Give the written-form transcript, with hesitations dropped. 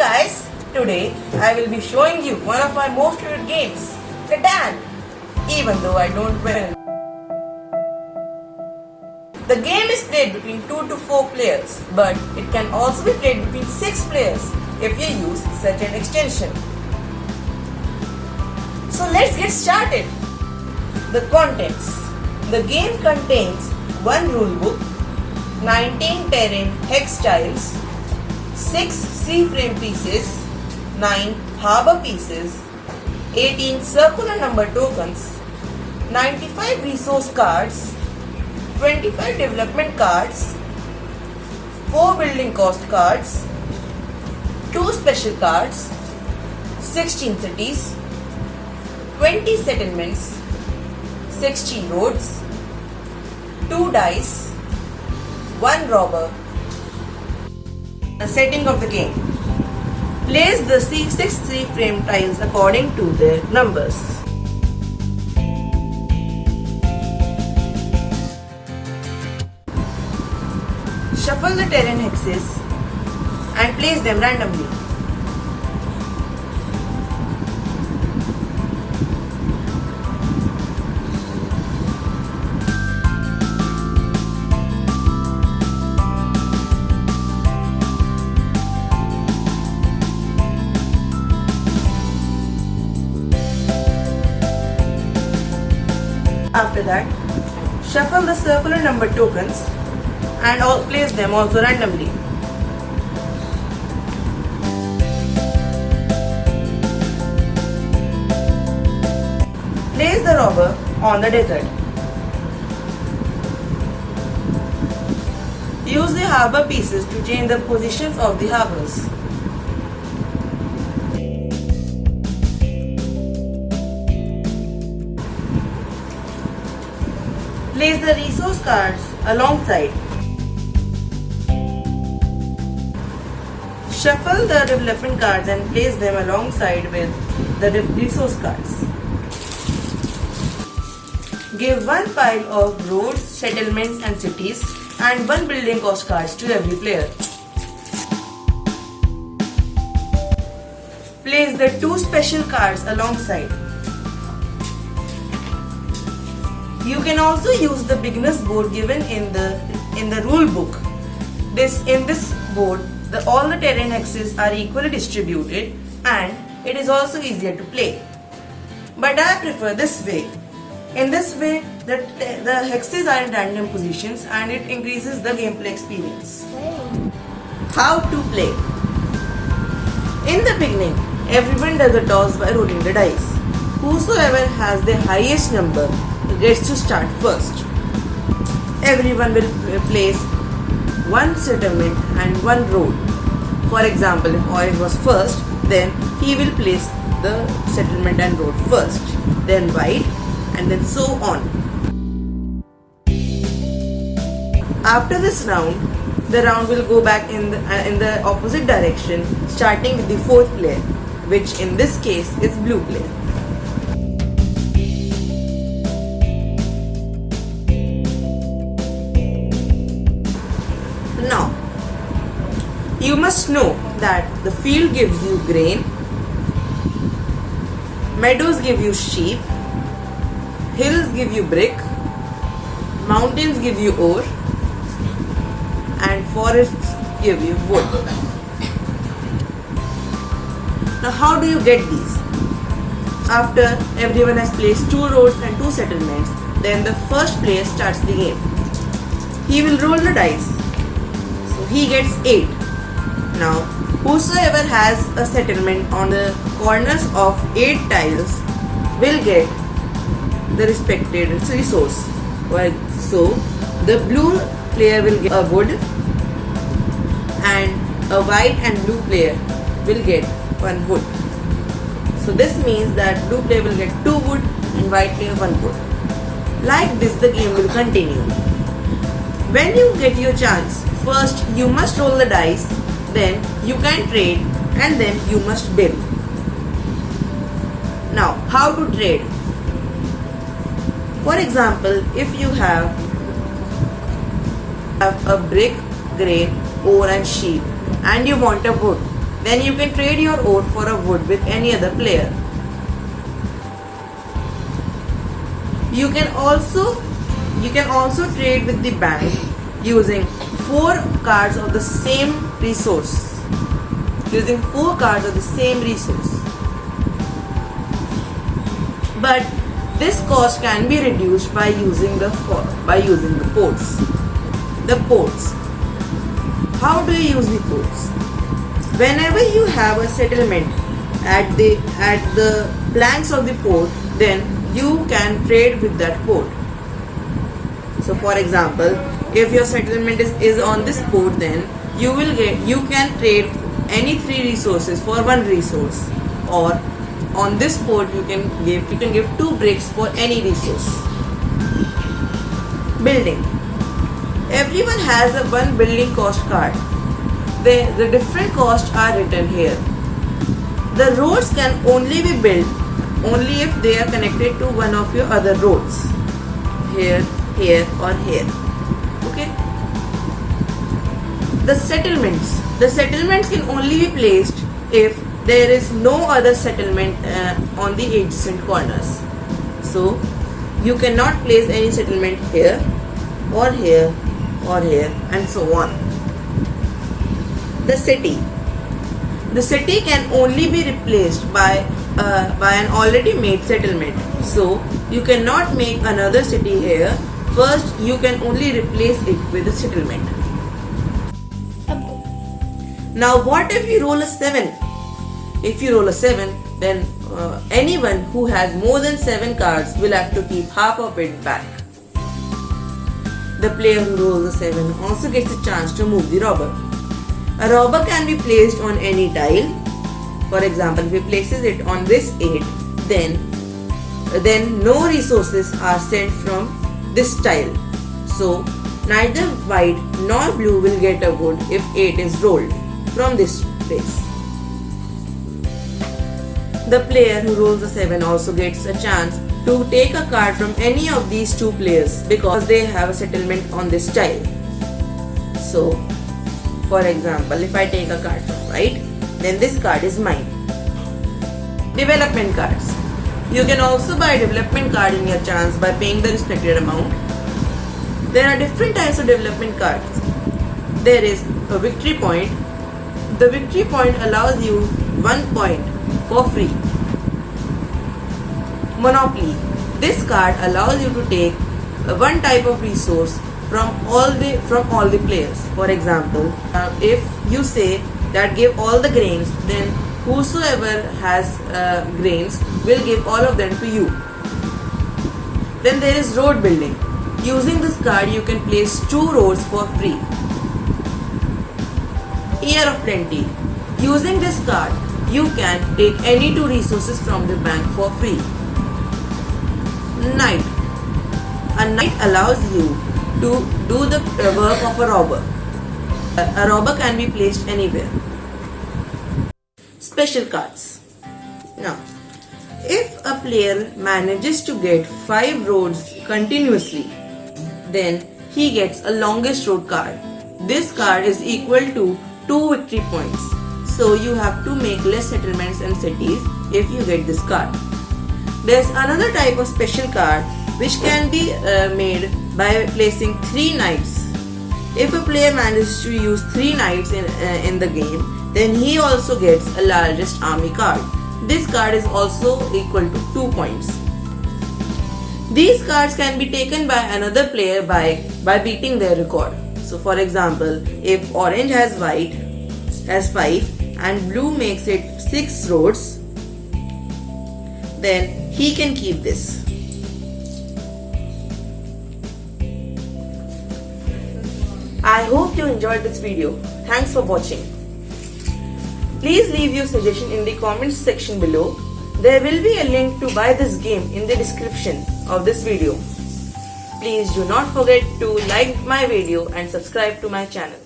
guys, today I will be showing you one of my most favorite games, Catan, even though I don't win. The game is played between 2 to 4 players, but it can also be played between 6 players if you use such an extension. So let's get started. The contents. The game contains one rule book, 19 terrain hex tiles, 6 C-frame pieces, 9 harbor pieces, 18 circular number tokens, 95 resource cards, 25 development cards, 4 building cost cards, 2 special cards, 16 cities, 20 settlements, 60 roads, 2 dice, 1 robber. The setting of the game. Place the 6 3-frame tiles according to their numbers. Shuffle the terrain hexes and place them randomly. After that, shuffle the circular number tokens and place them also randomly. Place the robber on the desert. Use the harbor pieces to change the positions of the harbors. Place the resource cards alongside. Shuffle the development cards and place them alongside with the resource cards. Give one pile of roads, settlements and cities and 1 building cost cards to every player. Place the 2 special cards alongside. You can also use the beginner's board given in the rule book. In this board, all the terrain hexes are equally distributed and it is also easier to play. But I prefer this way. In this way, the hexes are in random positions and it increases the gameplay experience. How to play? In the beginning, everyone does a toss by rolling the dice. Whosoever has the highest number gets to start first. Everyone will place 1 settlement and 1 road. For example, if orange was first, then he will place the settlement and road first, then white, and then so on. After this round, the round will go back in the opposite direction, starting with the 4th player, which in this case is blue player. Now, you must know that the field gives you grain, meadows give you sheep, hills give you brick, mountains give you ore, and forests give you wood. Now, how do you get these? After everyone has placed 2 roads and 2 settlements, then the first player starts the game. He will roll the dice. He gets 8. Now, whosoever has a settlement on the corners of 8 tiles will get the respected resource. So, the blue player will get a wood and a white and blue player will get 1 wood. So, this means that blue player will get 2 wood and white player 1 wood. Like this, the game will continue. When you get your chance, first you must roll the dice, then you can trade and then you must build. Now, how to trade? For example, if you have a brick, grain, ore and sheep and you want a wood, Then you can trade your ore for a wood with any other player. You can also trade with the bank using 4 cards of the same resource. But this cost can be reduced by using the ports. The ports. How do you use the ports? Whenever you have a settlement at the flanks of the port, then you can trade with that port. So for example, if your settlement is on this port, then you can trade any 3 resources for 1 resource, or on this port you can give 2 bricks for any resource. Building. Everyone has a 1 building cost card. The different costs are written here. The roads can only be built only if they are connected to one of your other roads. Here, here or here. Okay. The settlements can only be placed if there is no other settlement on the adjacent corners. So you cannot place any settlement here or here or here and so on. The city can only be replaced by an already made settlement. So you cannot make another city here. First you can only replace it with a settlement. Now what if you roll a 7? If you roll a 7, then anyone who has more than 7 cards will have to keep half of it back. The player who rolls a 7 also gets a chance to move the robber. A robber can be placed on any tile. For example, if he places it on this 8, then no resources are sent from this tile. So neither white nor blue will get a wood if 8 is rolled from this place. The player who rolls a 7 also gets a chance to take a card from any of these 2 players because they have a settlement on this tile. So, for example, if I take a card from white, then this card is mine. Development cards. You can also buy a development card in your chance by paying the respected amount. There are different types of development cards. There is a victory point. The victory point allows you 1 point for free. Monopoly. This card allows you to take one type of resource from all the players. For example, if you say that give all the grains, then whosoever has grains will give all of them to you. Then there is road building. Using this card you can place 2 roads for free. Year of Plenty. Using this card you can take any 2 resources from the bank for free. Knight. A knight allows you to do the work of a robber. A robber can be placed anywhere. Special cards. Now, if a player manages to get 5 roads continuously, then he gets a longest road card. This card is equal to 2 victory points. So you have to make less settlements and cities if you get this card. There's another type of special card which can be made by placing 3 knights. If a player manages to use 3 knights in the game, then he also gets a largest army card. This card is also equal to 2 points. These cards can be taken by another player by beating their record. So for example, if orange has 5 and blue makes it 6 roads, then he can keep this. I hope you enjoyed this video. Thanks for watching. Please leave your suggestion in the comments section below. There will be a link to buy this game in the description of this video. Please do not forget to like my video and subscribe to my channel.